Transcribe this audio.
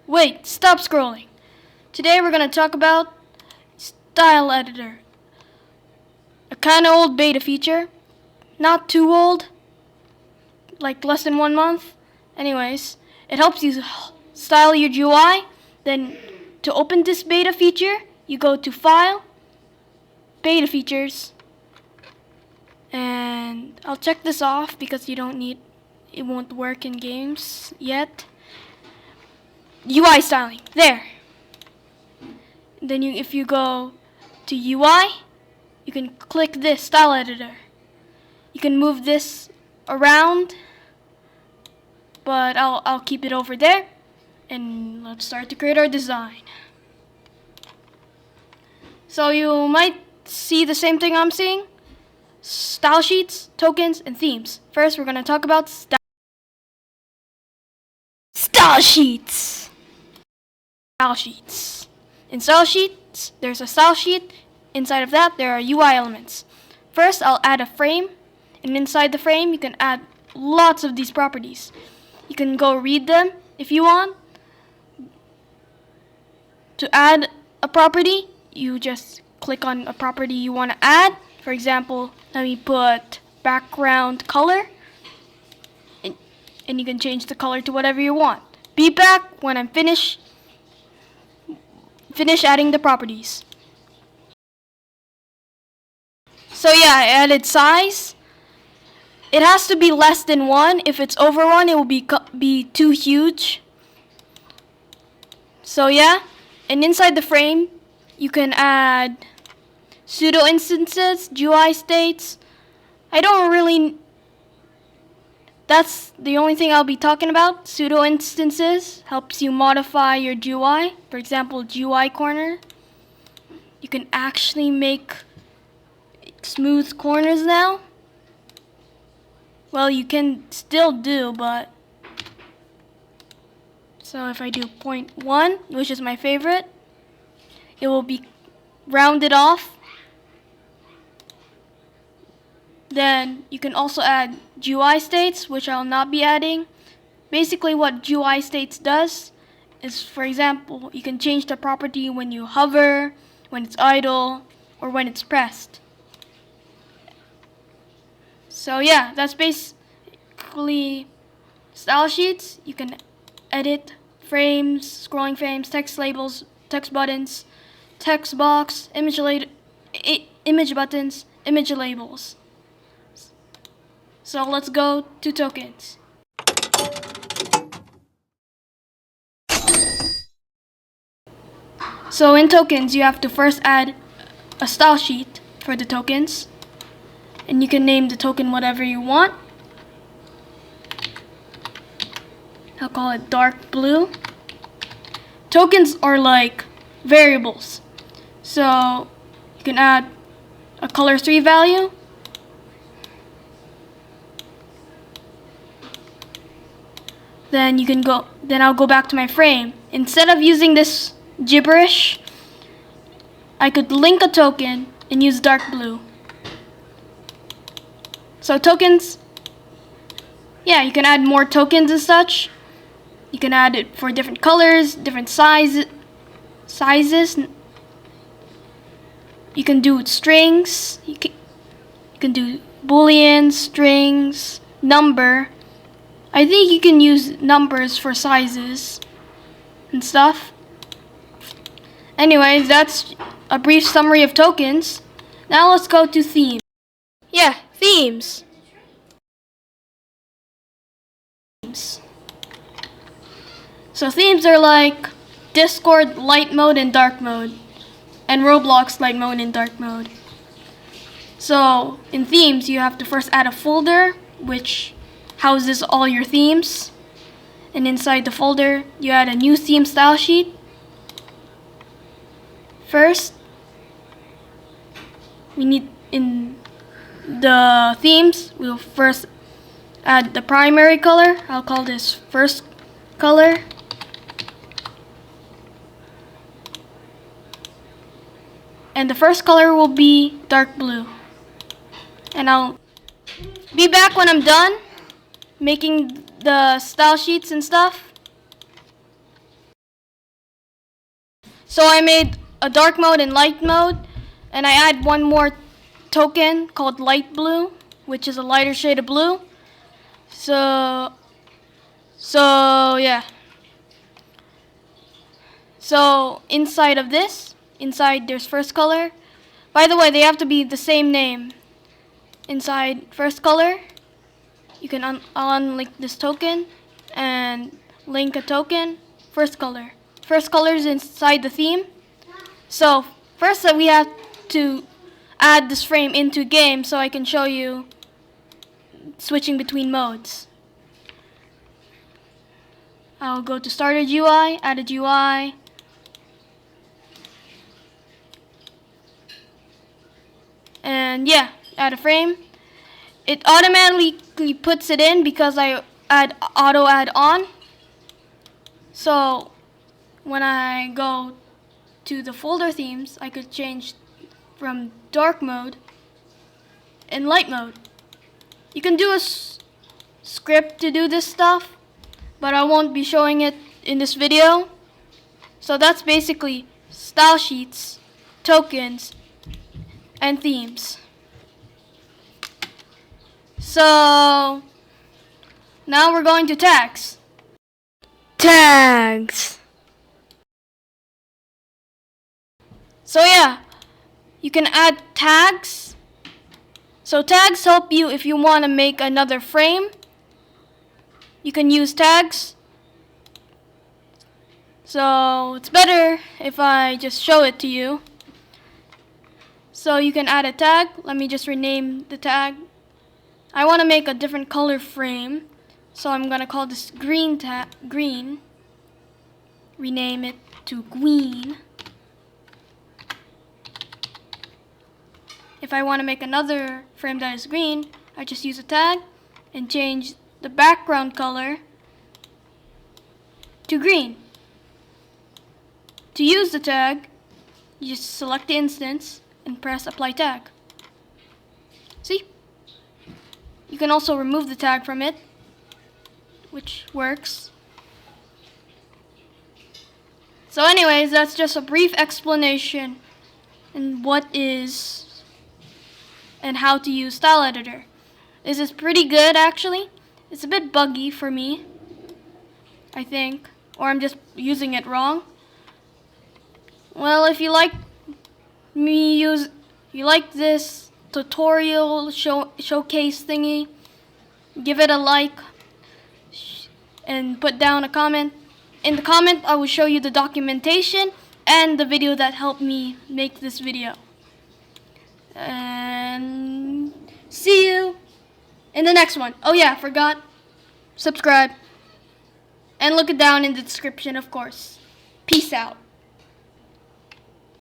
Wait, stop scrolling. Today we're going to talk about Style Editor. A kind of old beta feature. Not too old. Like less than 1 month. Anyways, it helps you style your UI. Then to open this beta feature, you go to File, Beta Features. And I'll check this off because it won't work in games yet. UI styling, there. Then if you go to UI, you can click this style editor. You can move this around, but I'll keep it over there. And let's start to create our design. So you might see the same thing I'm seeing. Style sheets, tokens, and themes. First, we're going to talk about style sheets. Style sheets. In style sheets, there's a style sheet. Inside of that, there are UI elements. First, I'll add a frame. And inside the frame, you can add lots of these properties. You can go read them if you want. To add a property, you just click on a property you want to add. For example, let me put background color. And you can change the color to whatever you want. Be back when I'm finish adding the properties. So yeah, I added size. It has to be less than 1. If it's over 1, it will be too huge. So yeah, and inside the frame, you can add pseudo instances, GUI states. That's the only thing I'll be talking about. Pseudo instances helps you modify your GUI. For example, GUI corner. You can actually make smooth corners now. Well, you can still do, but so if I do 0.1, which is my favorite, it will be rounded off. Then you can also add GUI states, which I'll not be adding. Basically what GUI states does is, for example, you can change the property when you hover, when it's idle, or when it's pressed. So yeah, that's basically style sheets. You can edit frames, scrolling frames, text labels, text buttons, text box, image buttons, image labels. So let's go to tokens. So in tokens, you have to first add a style sheet for the tokens. And you can name the token whatever you want. I'll call it dark blue. Tokens are like variables. So you can add a color3 value. Then I'll go back to my frame. Instead of using this gibberish, I could link a token and use dark blue. So tokens, yeah, you can add more tokens and such. You can add it for different colors, different sizes. You can do strings. You can do boolean, strings, number. I think you can use numbers for sizes and stuff. Anyways, that's a brief summary of tokens. Now let's go to themes. Yeah, themes. So themes are like Discord light mode and dark mode, and Roblox light mode and dark mode. So in themes, you have to first add a folder which houses all your themes, and inside the folder you add a new theme style sheet. First, we need in the themes, we'll first add the primary color. I'll call this first color. And the first color will be dark blue. And I'll be back when I'm done making the style sheets and stuff. So I made a dark mode and light mode, and I add one more token called light blue, which is a lighter shade of blue. So yeah. So inside of this, inside there's first color. By the way, they have to be the same name. Inside first color, you can unlink this token and link a token. First color. First color is inside the theme. So first we have to add this frame into game so I can show you switching between modes. I'll go to started UI, added UI. And yeah, add a frame. It automatically puts it in because I add auto add on. So when I go to the folder themes, I could change from dark mode and light mode. You can do a script to do this stuff, but I won't be showing it in this video. So that's basically style sheets, tokens, and themes. So now we're going to tags. Tags. So yeah, you can add tags. So tags help you if you want to make another frame. You can use tags. So it's better if I just show it to you. So you can add a tag. Let me just rename the tag. I want to make a different color frame. So I'm going to call this green tag, green. Rename it to green. If I want to make another frame that is green, I just use a tag and change the background color to green. To use the tag, you just select the instance and press apply tag. See? You can also remove the tag from it, which works. So anyways, that's just a brief explanation on what is and how to use Style Editor. This is pretty good actually. It's a bit buggy for me, I think, or I'm just using it wrong. Well, if you like this tutorial showcase thingy, give it a like and put down a comment. In the comment, I will show you the documentation and the video that helped me make this video. And see you in the next one. Oh yeah, forgot. Subscribe. And look it down in the description, of course. Peace out.